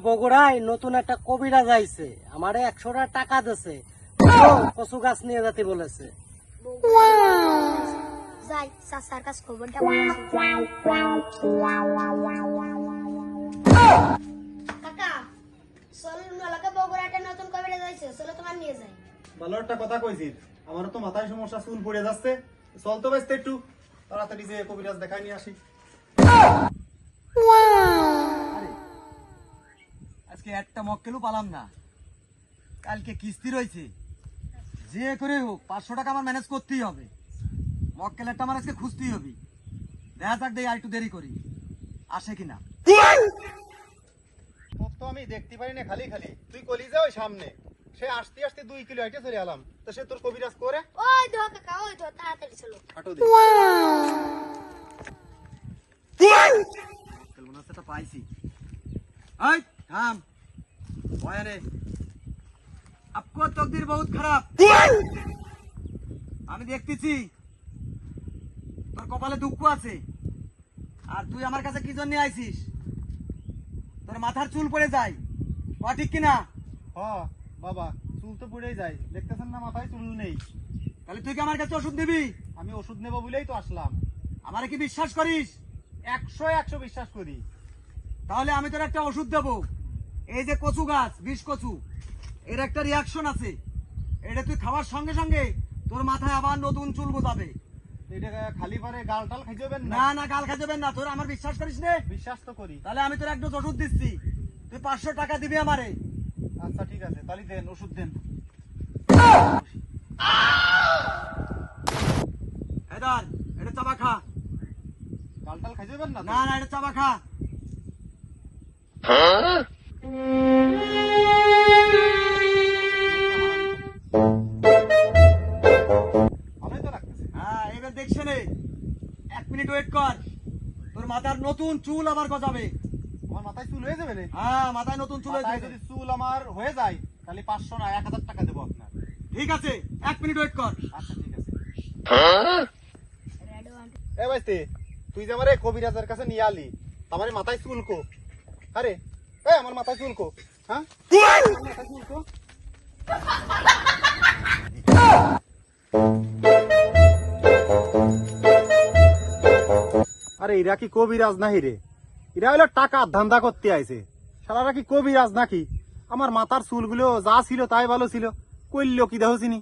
বগুড়ায় নতুন একটা কবিরাজ আইছে, আমারে 100টা টাকা দিছে, কচু গাছ নিয়ে যেতে বলেছে। যাই চাচার কাছে খবরটা কাকা চল নলাকে বগুড়াটা নতুন কবিরাজ আইছে, চলো তোমার নিয়ে যাই। ভালো একটা কথা কইছিস, আমারও তো মাথায় সমস্যা, চুল পড়ে যাচ্ছে। চল তো বেস্তে একটু তাড়াতাড়ি যে কবিরাজ দেখাই নিয়ে আসি। আজকে একটা মক্কেলও পালাম না, কালকে কিস্তি রয়েছে, যে করে হোক 500 টাকা আমার ম্যানেজ করতেই হবে। মক্কেলেরটা আমার আজকে খুঁজতেই হবে। দেখা যাক দেই আর একটু দেরি করি, আসে কিনা। তোর তো আমি দেখতে পারি না, খালি খালি তুই কলি যা ওই সামনে, সে আসতে আসতে 2 কিলো হেঁটে চলে এলাম, তো সে তোর কবিরাজ করে ওই ধো কাকা, ওই ধো, তাড়াতাড়ি চলো। হাঁটো দে। মক্কেল মনে হচ্ছে একটা পাইছি। এই থাম, ভয় রে, আপকো তকদির বহুত খারাপ। আমি দেখতেছি তোর কপালে দুঃখ আছে, আর তুই আমার কাছে কি জন্য আইছিস? তোর মাথার চুল পড়ে যায়, ঠিক কিনা? হ বাবা, চুল তো পড়েই যায়, দেখতেছেন না মাথায় চুল নেই। তাহলে তুই কি আমার কাছে ওষুধ দিবি? আমি ওষুধ নেবো বলেই তো আসলাম। আমারে কি বিশ্বাস করিস? 100 বিশ্বাস করি। তাহলে আমি তোর একটা ওষুধ দেবো। এই যে কচু গাছ, বিষ কচু, এর একটা রিয়াকশন আছে। এটা তুই খাওয়ার সঙ্গে সঙ্গে তোর মাথায় আবার নতুন চুল গজাবে। এটা খালি পারে গাল টাল খাই যাবেন না? না না, গাল খাজাবেন না। তোর আমার বিশ্বাস করিস নে? বিশ্বাস তো করি। তাহলে আমি তোর একটা ওষুধ দিচ্ছি, তুই 500 টাকা দিবি আমারে। আচ্ছা ঠিক আছে, তাহলে দেন, ওষুধ দেন। এদার এটা চাবা খা। গাল টাল খাই যাবেন না তো? না না, এটা চাবা খা। ভালোই তো লাগতেছে। হ্যাঁ, এবার দেখছে নে, 1 মিনিট ওয়েট কর, তোর মাথার নতুন চুল আবার গজাবে। আমার মাথায় চুল হয়ে যাবে রে? হ্যাঁ, মাথায় নতুন চুল মাথায় হয়েছে। যদি চুল আমার হয়ে যায় তাহলে 500 না 1000 টাকা দেবো আপনার। ঠিক আছে, 1 মিনিট ওয়েট কর। আচ্ছা ঠিক আছে। রেড ওয়ান এ ভাইস্তে, তুই যে আমারে কবিরাজের কাছে নিয়ে আলি, আমার মাথায় চুল কো? আরে এ আমার মাথায় চুল কো? হ্যাঁ, আমার মাথায় চুল কো? আরে এরা কি কবিরাজ নাহি রে? এরা হলো টাকা ধান্দা করতে আইছে। শালারা কি কবিরাজ নাকি? আমার মাথার চুলগুলো যা ছিল তাই ভালো ছিল, কইল কি দেহ চিনি।